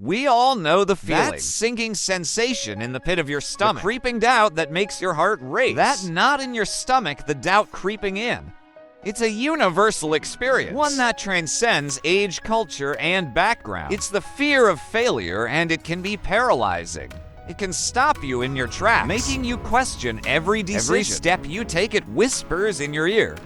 We all know the feeling. That sinking sensation in the pit of your stomach. The creeping doubt that makes your heart race. That knot in your stomach, the doubt creeping in. It's a universal experience, one that transcends age, culture, and background. It's the fear of failure, and it can be paralyzing. It can stop you in your tracks, making you question every decision. Every step you take, it whispers in your ear,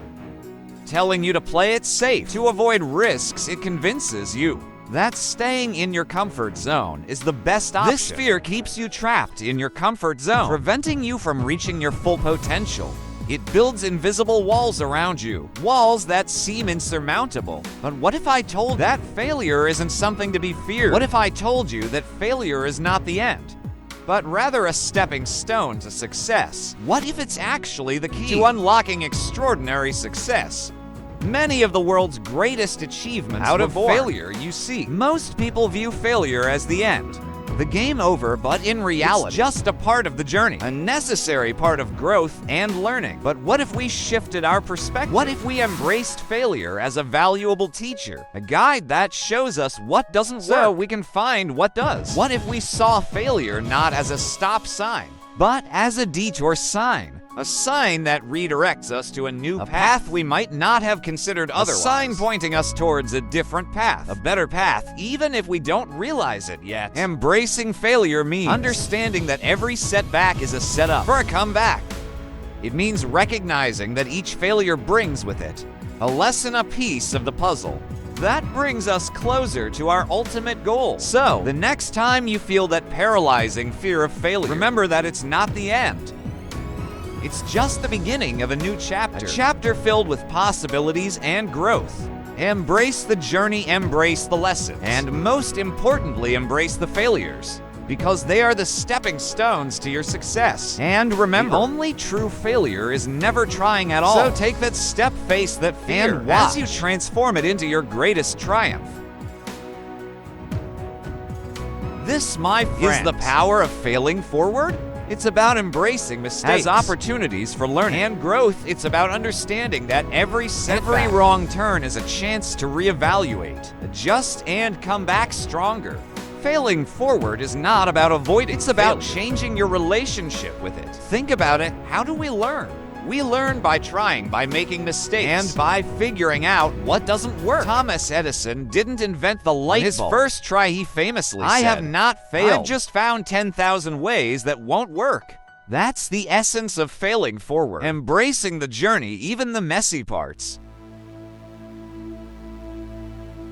telling you to play it safe. To avoid risks, it convinces you that staying in your comfort zone is the best option. This fear keeps you trapped in your comfort zone, preventing you from reaching your full potential. It builds invisible walls around you, walls that seem insurmountable. But what if I told that failure isn't something to be feared? What if I told you that failure is not the end, but rather a stepping stone to success? What if it's actually the key to unlocking extraordinary success? Many of the world's greatest achievements out of failure, you see. Most people view failure as the end, the game over, but in reality, it's just a part of the journey, a necessary part of growth and learning. But what if we shifted our perspective? What if we embraced failure as a valuable teacher, a guide that shows us what doesn't work so we can find what does? What if we saw failure not as a stop sign, but as a detour sign? A sign that redirects us to a new path we might not have considered otherwise. A sign pointing us towards a different path, a better path, even if we don't realize it yet. Embracing failure means understanding that every setback is a setup for a comeback. It means recognizing that each failure brings with it a lesson, a piece of the puzzle that brings us closer to our ultimate goal. So, the next time you feel that paralyzing fear of failure, remember that it's not the end. It's just the beginning of a new chapter. A chapter filled with possibilities and growth. Embrace the journey, embrace the lessons, and most importantly, embrace the failures, because they are the stepping stones to your success. And remember, the only true failure is never trying at all. So take that step, face that fear, and watch as you transform it into your greatest triumph. This, my friends, is the power of failing forward. It's about embracing mistakes as opportunities for learning and growth. It's about understanding that every wrong turn is a chance to reevaluate, adjust, and come back stronger. Failing forward is not about avoiding. It's about changing your relationship with it. Think about it. How do we learn? We learn by trying, by making mistakes, and by figuring out what doesn't work. Thomas Edison didn't invent the light bulb. His first try, he famously said, "I have not failed. I've just found 10,000 ways that won't work." That's the essence of failing forward. Embracing the journey, even the messy parts.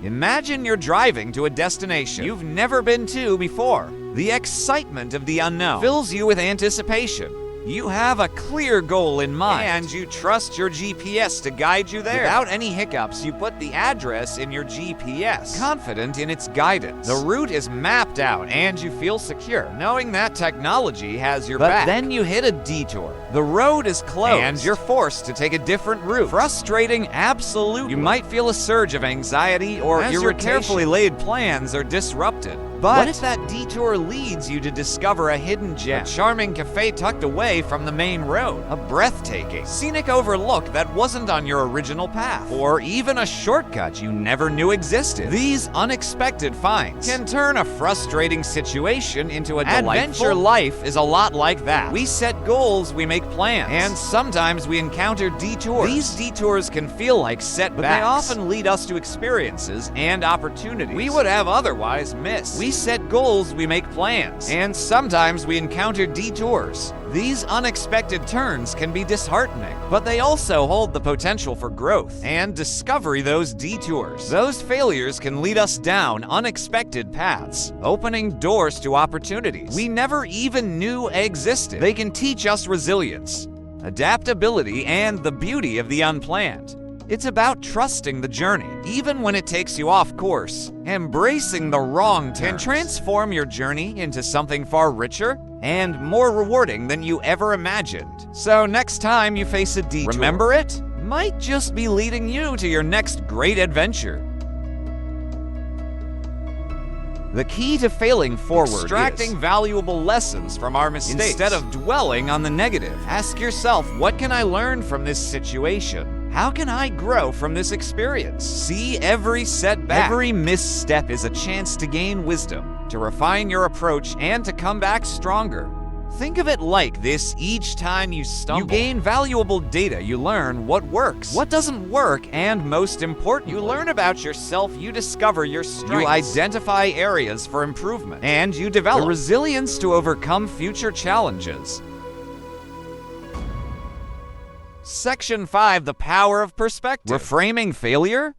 Imagine you're driving to a destination you've never been to before. The excitement of the unknown fills you with anticipation. You have a clear goal in mind, and you trust your GPS to guide you there. Without any hiccups, you put the address in your GPS, confident in its guidance. The route is mapped out, and you feel secure, knowing that technology has your back. But then you hit a detour. The road is closed, and you're forced to take a different route. Frustrating, absolutely. You might feel a surge of anxiety or irritation. Your carefully laid plans are disrupted. But what if that detour leads you to discover a hidden gem, a charming cafe tucked away from the main road, a breathtaking, scenic overlook that wasn't on your original path, or even a shortcut you never knew existed? These unexpected finds can turn a frustrating situation into a delightful. Adventure life is a lot like that. We set goals, we make plans, and sometimes we encounter detours. These detours can feel like setbacks, but they often lead us to experiences and opportunities we would have otherwise missed. We set goals, we make plans, and sometimes we encounter detours. These unexpected turns can be disheartening, but they also hold the potential for growth and discovery. Those detours, those failures can lead us down unexpected paths, opening doors to opportunities we never even knew existed. They can teach us resilience, adaptability, and the beauty of the unplanned. It's about trusting the journey, even when it takes you off course. Embracing the wrong turns can transform your journey into something far richer and more rewarding than you ever imagined. So next time you face a detour, remember it might just be leading you to your next great adventure. The key to failing forward extracting valuable lessons from our mistakes instead of dwelling on the negative. Ask yourself, what can I learn from this situation? How can I grow from this experience? See every setback. Every misstep is a chance to gain wisdom, to refine your approach, and to come back stronger. Think of it like this: each time you stumble, you gain valuable data. You learn what works, what doesn't work, and most important, you learn about yourself. You discover your strengths. You identify areas for improvement, and you develop the resilience to overcome future challenges. Section 5: The Power of Perspective. Reframing failure?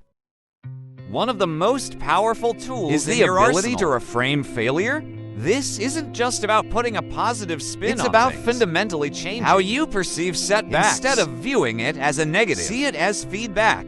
One of the most powerful tools is the ability to reframe failure. This isn't just about putting a positive spin on things. It's about fundamentally changing how you perceive setbacks. Instead of viewing it as a negative, see it as feedback.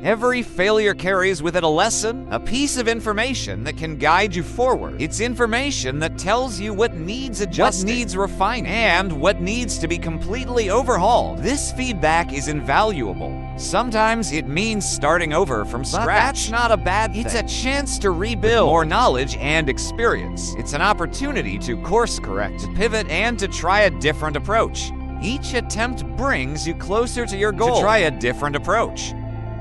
Every failure carries with it a lesson, a piece of information that can guide you forward. It's information that tells you what needs adjusting, what needs refining, and what needs to be completely overhauled. This feedback is invaluable. Sometimes it means starting over from scratch. But that's not a bad thing. It's a chance to rebuild with more knowledge and experience. It's an opportunity to course correct, to pivot, and to try a different approach. Each attempt brings you closer to your goal. To try a different approach.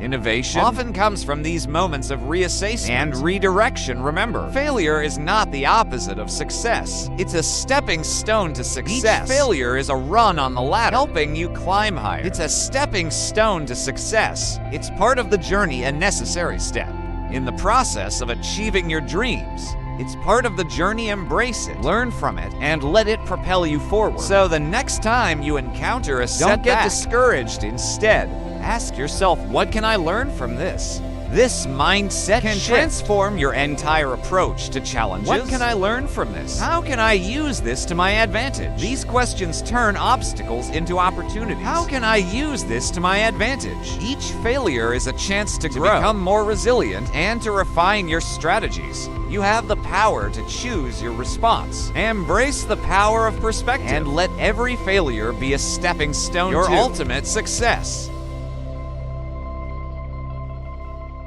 Innovation often comes from these moments of reassessment and redirection. Remember, failure is not the opposite of success. It's a stepping stone to success. Each failure is a run on the ladder, helping you climb higher. It's a stepping stone to success. It's part of the journey, a necessary step in the process of achieving your dreams. It's part of the journey. Embrace it, learn from it, and let it propel you forward. So the next time you encounter a setback, don't get discouraged. Instead, ask yourself, what can I learn from this? This mindset can transform your entire approach to challenges. What can I learn from this? How can I use this to my advantage? These questions turn obstacles into opportunities. How can I use this to my advantage? Each failure is a chance to grow, become more resilient, and to refine your strategies. You have the power to choose your response. Embrace the power of perspective and let every failure be a stepping stone to your ultimate success.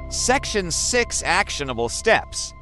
Section 6: Actionable Steps.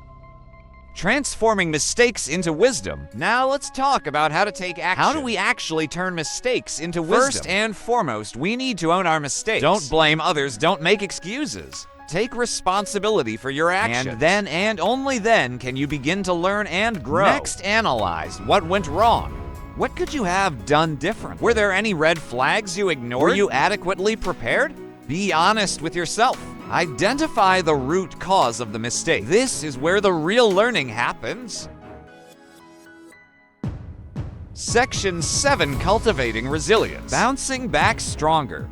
Transforming mistakes into wisdom. Now let's talk about how to take action. How do we actually turn mistakes into wisdom? First and foremost, we need to own our mistakes. Don't blame others. Don't make excuses. Take responsibility for your actions. And then, and only then, can you begin to learn and grow. Next, analyze what went wrong. What could you have done different? Were there any red flags you ignored? Were you adequately prepared? Be honest with yourself. Identify the root cause of the mistake. This is where the real learning happens. Section 7: Cultivating Resilience. Bouncing back stronger.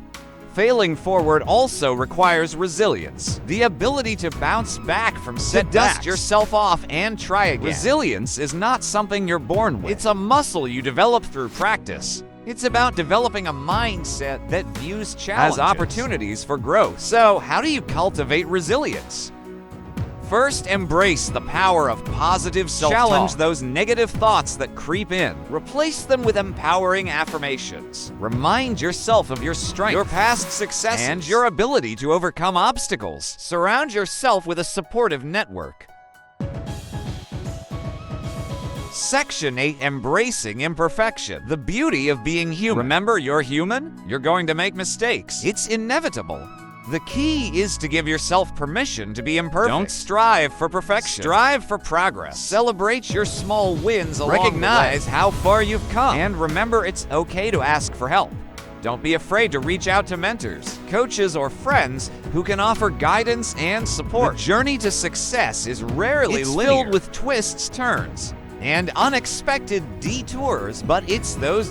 Failing forward also requires resilience, the ability to bounce back from setbacks, to dust yourself off and try again. Resilience is not something you're born with. It's a muscle you develop through practice. It's about developing a mindset that views challenges as opportunities for growth. So, how do you cultivate resilience? First, embrace the power of positive self-talk. Challenge those negative thoughts that creep in. Replace them with empowering affirmations. Remind yourself of your strength, your past successes, and your ability to overcome obstacles. Surround yourself with a supportive network. Section 8: Embracing Imperfection. The beauty of being human. Remember, you're human. You're going to make mistakes. It's inevitable. The key is to give yourself permission to be imperfect. Don't strive for perfection. Strive for progress. Celebrate your small wins along the way. Recognize how far you've come. And remember, it's okay to ask for help. Don't be afraid to reach out to mentors, coaches, or friends who can offer guidance and support. The journey to success is rarely linear. It's filled with twists, turns, and unexpected detours, but it's those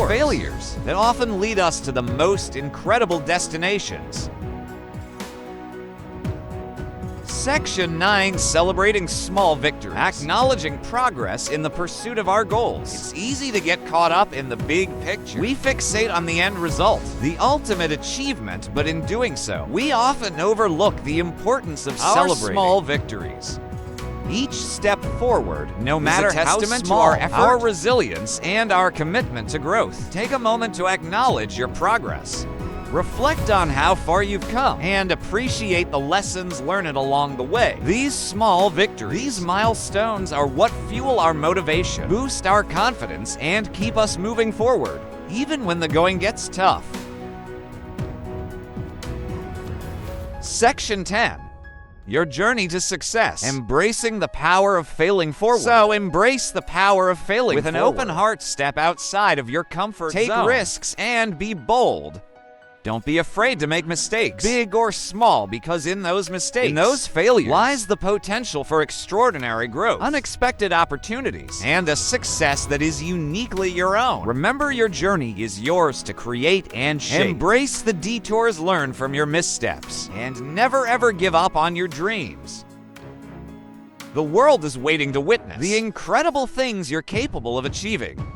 failures that often lead us to the most incredible destinations. Section 9: Celebrating Small Victories. Acknowledging progress in the pursuit of our goals. It's easy to get caught up in the big picture. We fixate on the end result, the ultimate achievement, but in doing so, we often overlook the importance of celebrating small victories. Each step forward, no matter how small, our effort, our resilience, and our commitment to growth. Take a moment to acknowledge your progress. Reflect on how far you've come and appreciate the lessons learned along the way. These small victories, these milestones, are what fuel our motivation, boost our confidence, and keep us moving forward, even when the going gets tough. Section 10. Your journey to success. Embracing the power of failing forward. So embrace the power of failing forward. With an open heart, step outside of your comfort zone. Take risks and be bold. Don't be afraid to make mistakes, big or small, because in those mistakes, in those failures, lies the potential for extraordinary growth, unexpected opportunities, and a success that is uniquely your own. Remember, your journey is yours to create and shape. Embrace the detours learned from your missteps, and never ever give up on your dreams. The world is waiting to witness the incredible things you're capable of achieving.